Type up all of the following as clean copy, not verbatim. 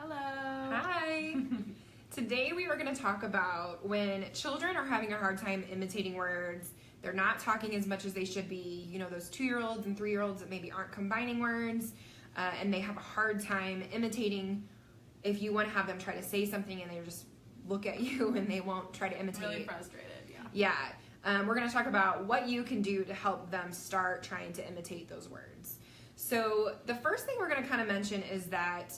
Hello. Hi. Today we are going to talk about when children are having a hard time imitating words. They're not talking as much as they should be. You know, those 2-year-olds and 3-year-olds that maybe aren't combining words, and they have a hard time imitating. If you want to have them try to say something and they just look at you and they won't try to imitate. Really frustrated, yeah. Yeah. We're going to talk about what you can do to help them start trying to imitate those words. So the first thing we're going to kind of mention is that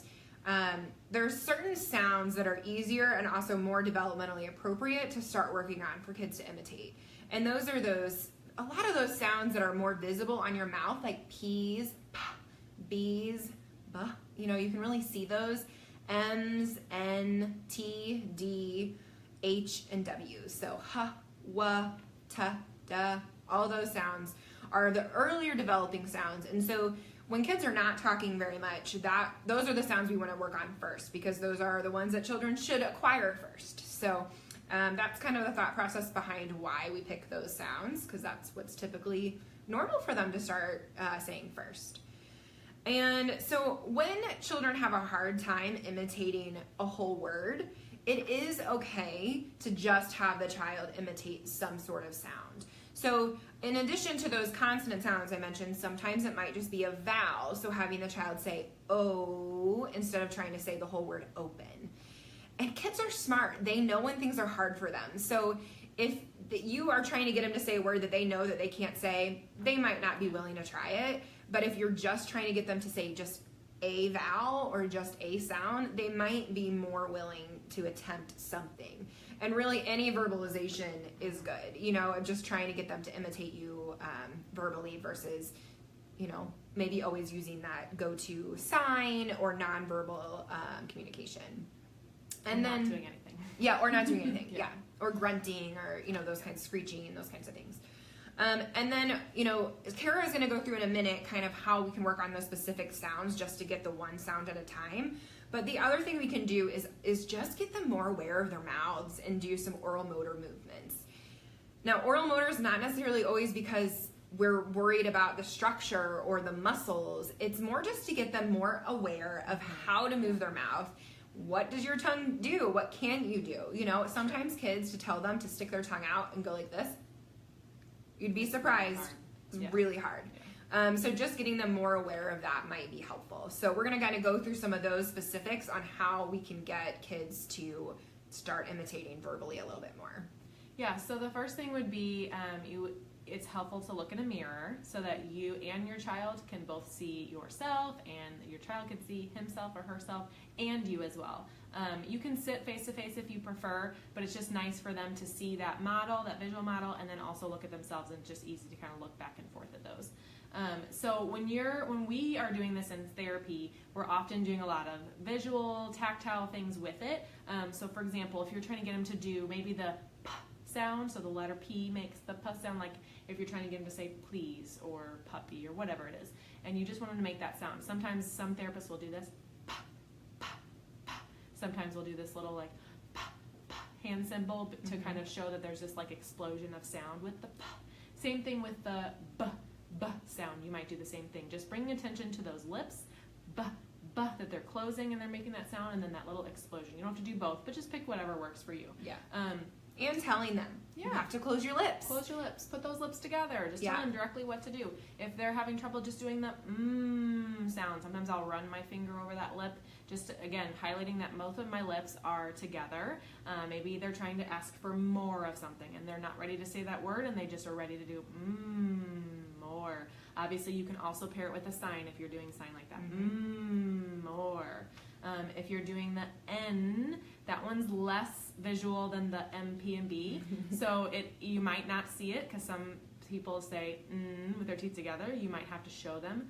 there's certain sounds that are easier and also more developmentally appropriate to start working on for kids to imitate. And those are a lot of those sounds that are more visible on your mouth, like P's, P, B's, B. You know, you can really see those. M's, N, T, D, H, and W. So H, W, T, D, all those sounds are the earlier developing sounds. And so when kids are not talking very much, those are the sounds we want to work on first, because those are the ones that children should acquire first. So that's kind of the thought process behind why we pick those sounds, because that's what's typically normal for them to start saying first. And so when children have a hard time imitating a whole word, it is okay to just have the child imitate some sort of sound. So in addition to those consonant sounds I mentioned, sometimes it might just be a vowel. So having the child say O instead of trying to say the whole word open. And kids are smart. They know when things are hard for them. So if you are trying to get them to say a word that they know that they can't say, they might not be willing to try it. But if you're just trying to get them to say just a vowel or just a sound, they might be more willing to attempt something. And really any verbalization is good, you know, just trying to get them to imitate you verbally versus, you know, maybe always using that go-to sign or nonverbal communication. And then not doing anything. Yeah, or not doing anything. yeah. Or grunting or, you know, those kinds of screeching and those kinds of things. And then, you know, Kara is going to go through in a minute kind of how we can work on those specific sounds just to get the one sound at a time. But the other thing we can do is just get them more aware of their mouths and do some oral motor movements. Now, oral motor is not necessarily always because we're worried about the structure or the muscles. It's more just to get them more aware of how to move their mouth. What does your tongue do? What can you do? You know, sometimes kids, to tell them to stick their tongue out and go like this, you'd be surprised. It's really hard. Yeah. So just getting them more aware of that might be helpful. So we're going to kind of go through some of those specifics on how we can get kids to start imitating verbally a little bit more. Yeah, so the first thing would be it's helpful to look in a mirror so that you and your child can both see yourself, and your child can see himself or herself and you as well. You can sit face to face if you prefer, but it's just nice for them to see that model, that visual model, and then also look at themselves, and it's just easy to kind of look back and forth at those. So when we are doing this in therapy, we're often doing a lot of visual, tactile things with it. So for example, if you're trying to get them to do maybe the P sound, so the letter P makes the P sound, like if you're trying to get them to say please or puppy or whatever it is, and you just want them to make that sound. Sometimes some therapists will do this. Sometimes we'll do this little like hand symbol to kind of show that there's this like explosion of sound with the P. Same thing with the B sound. You might do the same thing. Just bring attention to those lips, B, that they're closing and they're making that sound, and then that little explosion. You don't have to do both, but just pick whatever works for you. Yeah. And telling them, you have to close your lips. Close your lips. Put those lips together. Just tell them directly what to do. If they're having trouble just doing the sound, sometimes I'll run my finger over that lip, just again highlighting that both of my lips are together. Maybe they're trying to ask for more of something and they're not ready to say that word, and they just are ready to do more. Obviously, you can also pair it with a sign if you're doing a sign like that. More. If you're doing the N, that one's less visual than the M, P, and B. So you might not see it because some people say with their teeth together. You might have to show them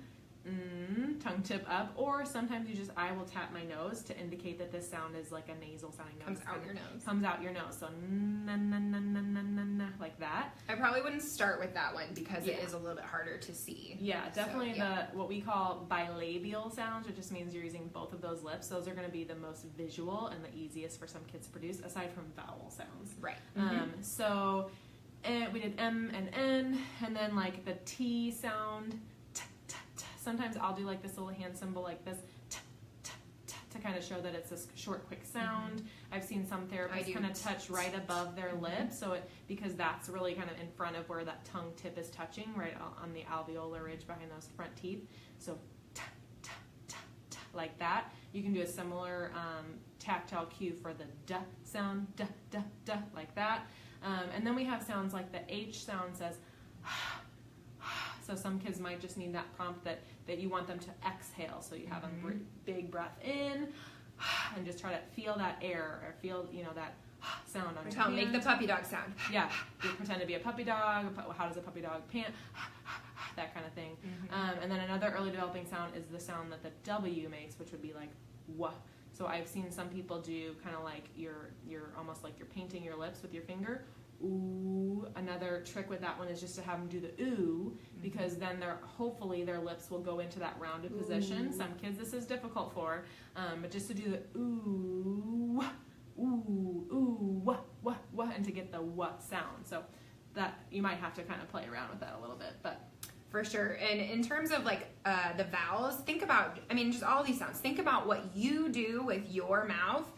tongue tip up, or sometimes I will tap my nose to indicate that this sound is like a nasal sounding nose. Comes out your nose. Comes out your nose. So na na na na na na na, like that. I probably wouldn't start with that one because it is a little bit harder to see. Yeah, definitely what we call bilabial sounds, which just means you're using both of those lips. Those are going to be the most visual and the easiest for some kids to produce, aside from vowel sounds. Right. So we did M and N, and then like the T sound. Sometimes I'll do like this little hand symbol like this, kind of show that it's a short, quick sound. I've seen some therapists kind of touch right above their lips, because that's really kind of in front of where that tongue tip is touching, right on the alveolar ridge behind those front teeth. So ta, ta, ta, ta, like that. You can do a similar tactile cue for the da sound, da, da, da, like that. And then we have sounds like the H sound says, so some kids might just need that prompt that you want them to exhale. So you have a big breath in and just try to feel that air or feel, that sound on your hand. Make the puppy dog sound. Yeah. You pretend to be a puppy dog. How does a puppy dog pant? That kind of thing. And then another early developing sound is the sound that the W makes, which would be like wah. So I've seen some people do kind of like you're almost like you're painting your lips with your finger. Ooh. Another trick with that one is just to have them do the ooh, because then hopefully their lips will go into that rounded position. Some kids this is difficult for, but just to do the ooh, ooh, ooh, wah, wah, wah, and to get the wah sound. So that you might have to kind of play around with that a little bit, but. For sure. And in terms of like the vowels, think about, just all these sounds. Think about what you do with your mouth.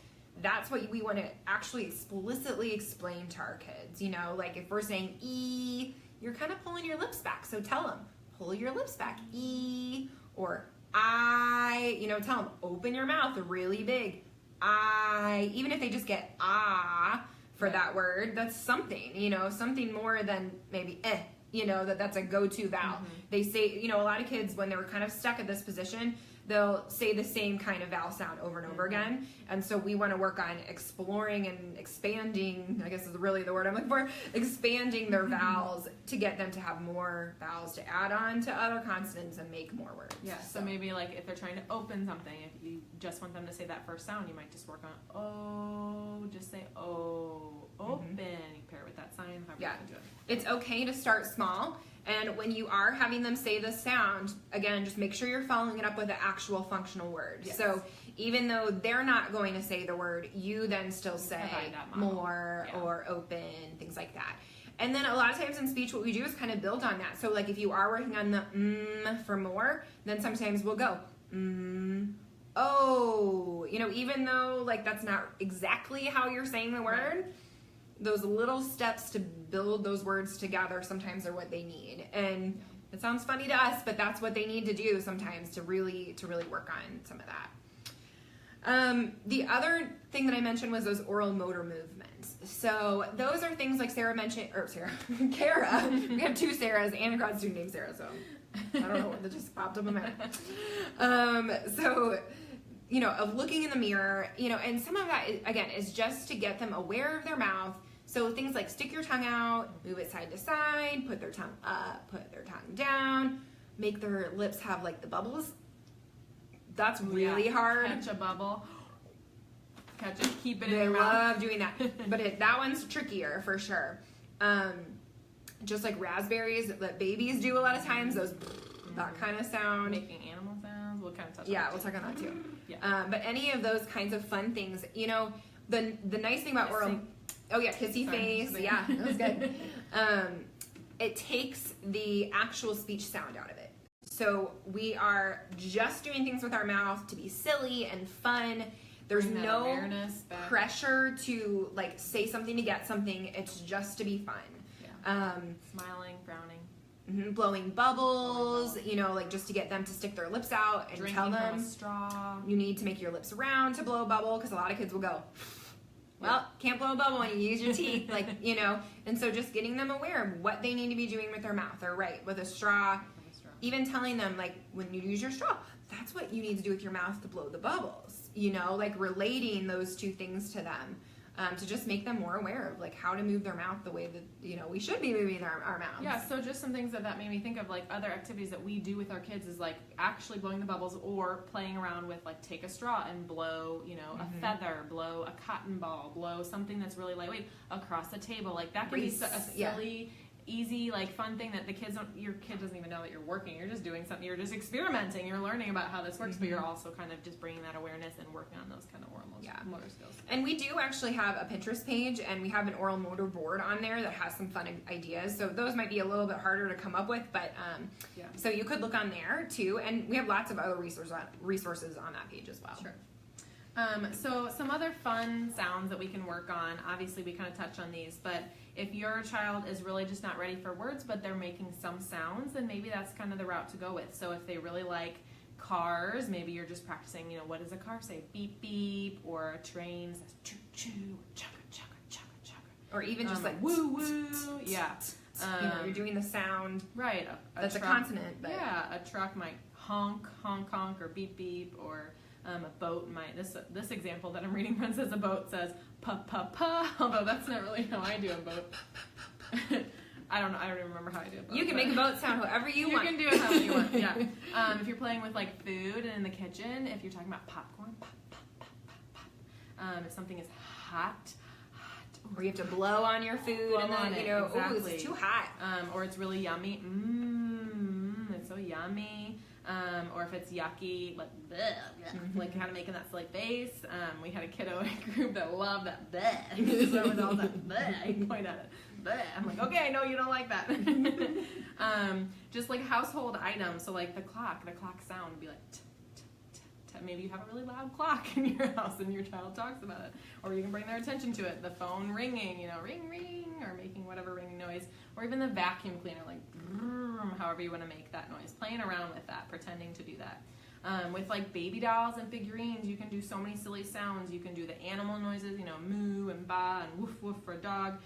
That's what we want to actually explicitly explain to our kids. Like if we're saying E, you're kind of pulling your lips back. So tell them, pull your lips back. E, or I, tell them, open your mouth really big. I, even if they just get ah for that word, that's something, something more than maybe eh. That's a go-to vowel. They say, a lot of kids, when they're kind of stuck at this position, they'll say the same kind of vowel sound over and over again. And so we want to work on exploring and expanding, I guess is really the word I'm looking for, expanding their vowels to get them to have more vowels to add on to other consonants and make more words. Yeah, so maybe like if they're trying to open something, if you just want them to say that first sound, you might just work on oh, just say oh, open. You pair it with that sign. Yeah, it's okay to start small. And when you are having them say the sound, again, just make sure you're following it up with an actual functional word. Yes. So even though they're not going to say the word, you then still say more or open, things like that. And then a lot of times in speech, what we do is kind of build on that. So like if you are working on the for more, then sometimes we'll go oh, even though like that's not exactly how you're saying the word. Those little steps to build those words together sometimes are what they need. And it sounds funny to us, but that's what they need to do sometimes to really work on some of that. The other thing that I mentioned was those oral motor movements. So those are things like Kara. We have two Sarahs and a grad student named Sarah, so I don't know what that just popped up in my head. So of looking in the mirror, and some of that, again, is just to get them aware of their mouth. So things like stick your tongue out, move it side to side, put their tongue up, put their tongue down, make their lips have like the bubbles. That's really hard. Catch a bubble. Catch it, keep it in your mouth. They love doing that. But that one's trickier for sure. Just like raspberries that babies do a lot of times, that kind of sound. Making animal sounds. We'll kind of touch on that. We'll talk on that too. Yeah. But any of those kinds of fun things, the nice thing about oral... Oh yeah, kissy face. Yeah, that was good. It takes the actual speech sound out of it. So we are just doing things with our mouth to be silly and fun. There's no pressure to like say something to get something. It's just to be fun. Yeah. Smiling, frowning. Blowing bubbles, like just to get them to stick their lips out and tell them from a straw. You need to make your lips round to blow a bubble, because a lot of kids will go, well, can't blow a bubble when you use your teeth, and so just getting them aware of what they need to be doing with their mouth, or with a straw, even telling them, like, when you use your straw, that's what you need to do with your mouth to blow the bubbles, like relating those two things to them, to just make them more aware of, like, how to move their mouth the way that, we should be moving our mouths. Yeah, so just some things that made me think of, like, other activities that we do with our kids is, like, actually blowing the bubbles, or playing around with, like, take a straw and blow, a feather, blow a cotton ball, blow something that's really lightweight across the table. Like, that can be a silly... easy, like, fun thing that your kid doesn't even know that you're working. You're just doing something. You're just experimenting. You're learning about how this works, but you're also kind of just bringing that awareness and working on those kind of oral motor skills. And we do actually have a Pinterest page, and we have an oral motor board on there that has some fun ideas. So those might be a little bit harder to come up with, but so you could look on there too. And we have lots of other resources on that page as well. Sure. So some other fun sounds that we can work on, obviously we kind of touch on these, but if your child is really just not ready for words, but they're making some sounds, then maybe that's kind of the route to go with. So if they really like cars, maybe you're just practicing, what does a car say? Beep, beep, or a train says choo, choo, chugga, chugga, chugga, chugga. Or even just like woo, woo, yeah. You're doing the sound. Right. That's truck, a consonant. But yeah, a truck might honk, honk, honk, or beep, beep, or a boat might, this example that I'm reading from says a boat says pa, pa, pa, although that's not really how I do a boat. I don't even remember how I do a boat. You can make a boat sound however you want. You can do it however you want, yeah. If you're playing with like food and in the kitchen, if you're talking about popcorn, pop, pop, pop, pop, pop. If something is hot, or you have to blow on your food and then, exactly. Ooh, it's too hot. Or it's really yummy. It's so yummy. Or if it's yucky, like bleh, like kind of making that silly face. We had a kiddo in a group that loved that bleh. So with all that bleh, he'd point at it. Bleh. I'm like, okay, I know you don't like that. Just like household items. So like the clock sound would be like maybe you have a really loud clock in your house and your child talks about it, or you can bring their attention to it. The phone ringing, ring ring, or making whatever ringing noise, or even the vacuum cleaner, like however you want to make that noise, playing around with that, pretending to do that. With like baby dolls and figurines, you can do so many silly sounds. You can do the animal noises, moo and ba and woof woof for a dog.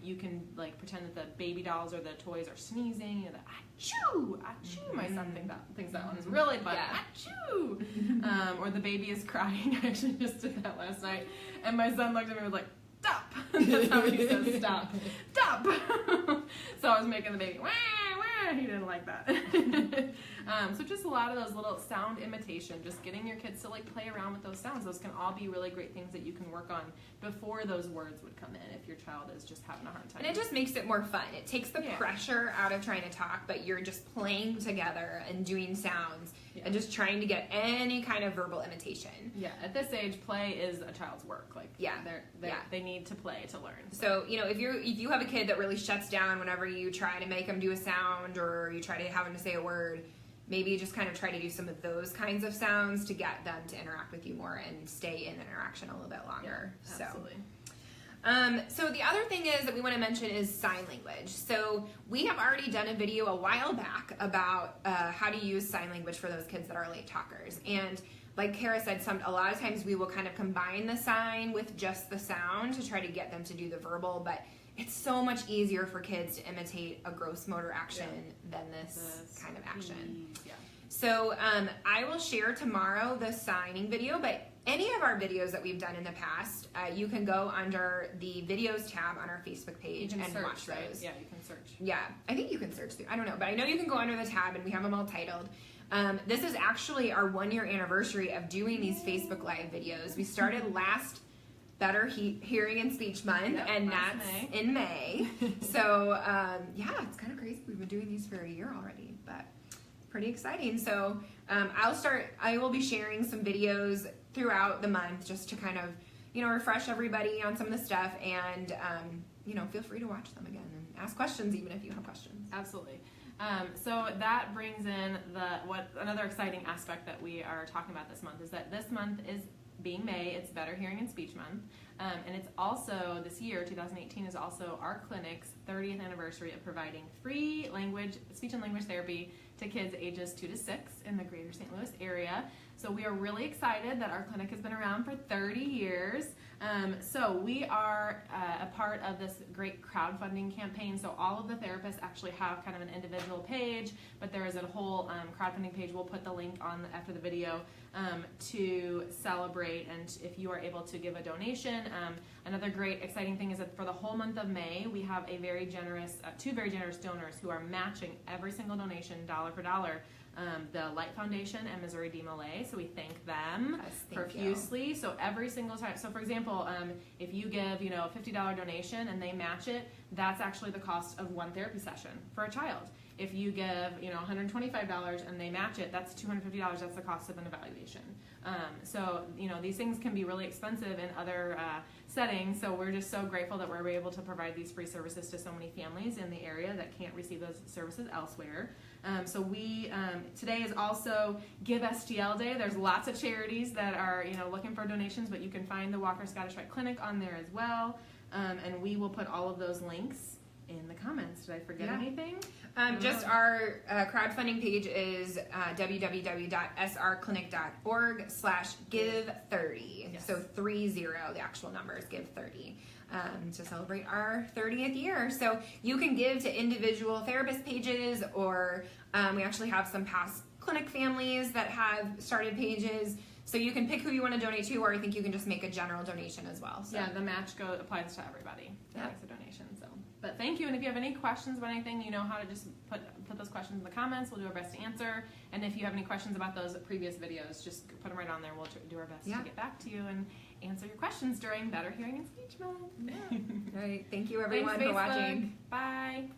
You can like pretend that the baby dolls or the toys are sneezing, the achoo, achoo. My son thinks that one's really fun. Yeah. Achoo. Or the baby is crying. I actually just did that last night, and my son looked at me and was like, stop. That's how he says stop. Stop. So I was making the baby, wah, wah. He didn't like that. So just a lot of those little sound imitation, just getting your kids to like play around with those sounds. Those can all be really great things that you can work on before those words would come in if your child is just having a hard time. And it just makes it more fun. It takes the pressure out of trying to talk, but you're just playing together and doing sounds and just trying to get any kind of verbal imitation. Yeah, at this age, play is a child's work. Like they need to play to learn. So if you have a kid that really shuts down whenever you try to make them do a sound or you try to have them to say a word, maybe you just kind of try to do some of those kinds of sounds to get them to interact with you more and stay in interaction a little bit longer. Yeah, absolutely. So the other thing is that we want to mention is sign language. So we have already done a video a while back about how to use sign language for those kids that are late talkers. And like Kara said, a lot of times we will kind of combine the sign with just the sound to try to get them to do the verbal, but it's so much easier for kids to imitate a gross motor action than this kind of action. Yeah. So I will share tomorrow the signing video, but any of our videos that we've done in the past, you can go under the videos tab on our Facebook page and search, watch those. Right? Yeah, you can search. Yeah, I think you can search through. I don't know, but I know you can go under the tab and we have them all titled. This is actually our 1-year anniversary of doing these Facebook Live videos. We started last Better Hearing and Speech Month, and that's in May. So, it's kind of crazy. We've been doing these for a year already, but pretty exciting. So, I will be sharing some videos throughout the month just to kind of, refresh everybody on some of the stuff, and, feel free to watch them again and ask questions even if you have questions. Absolutely. So that brings in another exciting aspect that we are talking about this month is that this month is being May, it's Better Hearing and Speech Month, and it's also, this year, 2018, is also our clinic's 30th anniversary of providing free speech and language therapy to kids ages 2 to 6 in the greater St. Louis area. So we are really excited that our clinic has been around for 30 years. So we are a part of this great crowdfunding campaign. So all of the therapists actually have kind of an individual page, but there is a whole crowdfunding page. We'll put the link on after the video to celebrate, and if you are able to give a donation. Another great exciting thing is that for the whole month of May, we have a very generous, two very generous donors who are matching every single donation dollar for dollar. The Light Foundation and Missouri DMLA, so we thank them profusely. So every single time, so for example, if you give a $50 donation and they match it, that's actually the cost of one therapy session for a child. If you give $125 and they match it, that's $250. That's the cost of an evaluation. So these things can be really expensive in other settings. So we're just so grateful that we're able to provide these free services to so many families in the area that can't receive those services elsewhere. So we today is also Give STL Day. There's lots of charities that are looking for donations, but you can find the Walker Scottish Rite Clinic on there as well. And we will put all of those links in the comments. Did I forget anything? Just our crowdfunding page is www.srclinic.org/give30. Yes. So 30, the actual number is give 30. To celebrate our 30th year. So you can give to individual therapist pages, or we actually have some past clinic families that have started pages. So you can pick who you want to donate to, or I think you can just make a general donation as well. So. Yeah, the match applies to everybody that makes a donation. So, but thank you. And if you have any questions about anything, you know how to just put those questions in the comments. We'll do our best to answer. And if you have any questions about those previous videos, just put them right on there. We'll do our best to get back to you and answer your questions during Better Hearing and Speech Month. All right. Thank you, everyone, Thanks, for watching. Bye.